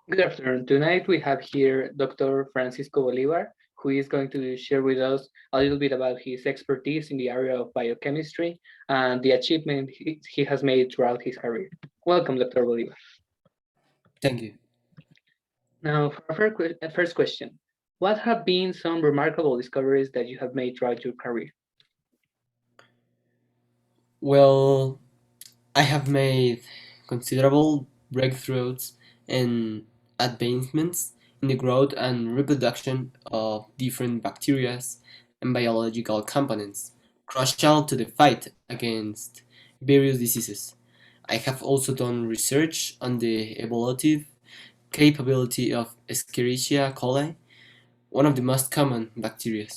Good afternoon. Tonight we have here Dr. Francisco Bolivar, who is going to share with us a little bit about his expertise in the area of biochemistry and the achievement he has made throughout his career. Welcome, Dr. Bolivar. Thank you. Now, for our first question, what have been some remarkable discoveries that you have made throughout your career? Well, I have made considerable breakthroughs and advancements in the growth and reproduction of different bacteria and biological components crucial to the fight against various diseases. I have also done research on the evolutive capability of Escherichia coli, one of the most common bacteria.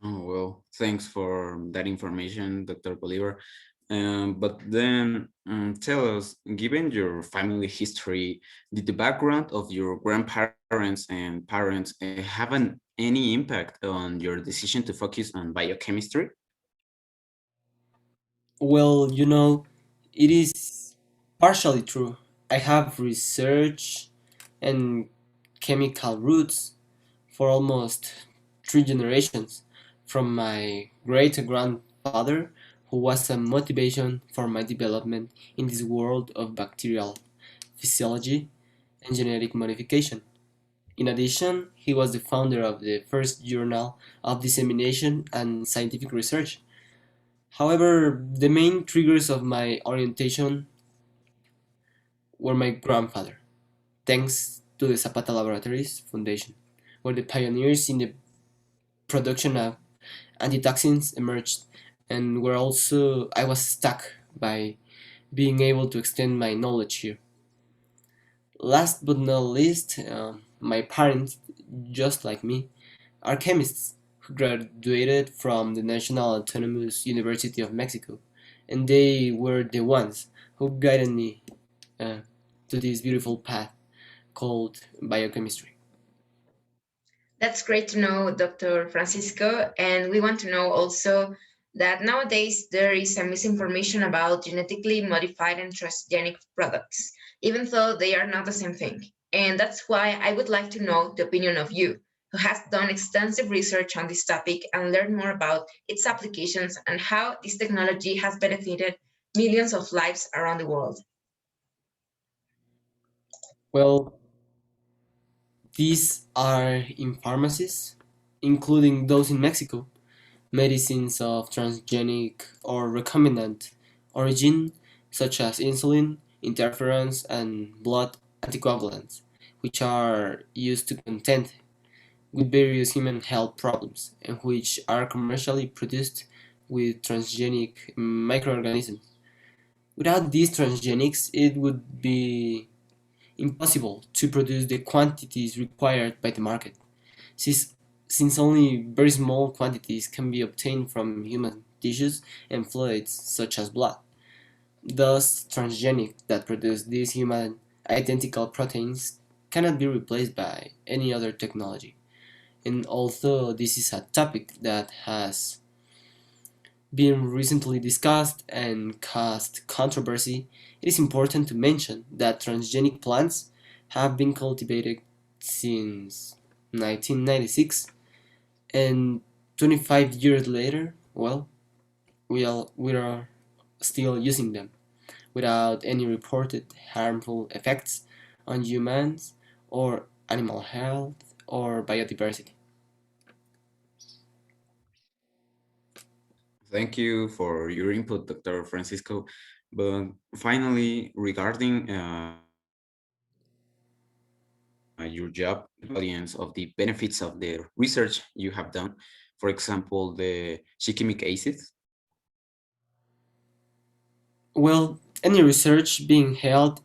Oh, well, thanks for that information, Dr. Bolivar. But then tell us, given your family history, did the background of your grandparents and parents have any impact on your decision to focus on biochemistry? Well, it is partially true. I have research and chemical roots for almost 3 generations from my great grandfather, who was a motivation for my development in this world of bacterial physiology and genetic modification. In addition, he was the founder of the first journal of dissemination and scientific research. However, the main triggers of my orientation were my grandfather, thanks to the Zapata Laboratories Foundation, where the pioneers in the production of antitoxins emerged, and where also I was stuck by being able to extend my knowledge here. Last but not least, my parents, just like me, are chemists who graduated from the National Autonomous University of Mexico, and they were the ones who guided me uh, to this beautiful path called biochemistry. That's great to know, Dr. Francisco. And we want to know also that nowadays there is a misinformation about genetically modified and transgenic products, even though they are not the same thing. And that's why I would like to know the opinion of you, who has done extensive research on this topic and learned more about its applications and how this technology has benefited millions of lives around the world. Well, these are in pharmacies, including those in Mexico, medicines of transgenic or recombinant origin, such as insulin, interferons, and blood anticoagulants, which are used to contend with various human health problems and which are commercially produced with transgenic microorganisms. Without these transgenics, it would be impossible to produce the quantities required by the market, since, since only very small quantities can be obtained from human tissues and fluids such as blood. Thus, transgenic that produce these human identical proteins cannot be replaced by any other technology. And although this is a topic that has been recently discussed and caused controversy, it is important to mention that transgenic plants have been cultivated since 1996, and 25 years later, well, we are still using them without any reported harmful effects on humans or animal health or biodiversity. Thank you for your input, Dr. Francisco. But finally, regarding your job, audience of the benefits of the research you have done, for example, the shikimic acids. Well, any research being held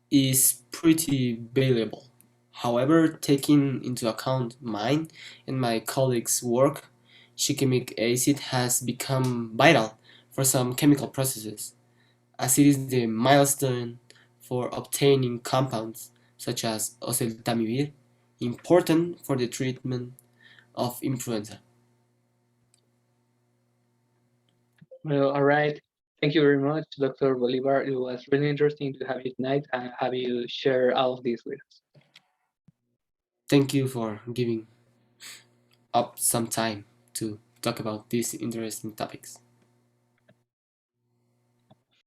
is pretty valuable. However, taking into account mine and my colleagues' work, shikimic acid has become vital for some chemical processes, as it is the milestone for obtaining compounds such as oseltamivir, important for the treatment of influenza. Well, all right. Thank you very much, Dr. Bolivar. It was really interesting to have you tonight and have you share all of this with us. Thank you for giving up some time to talk about these interesting topics.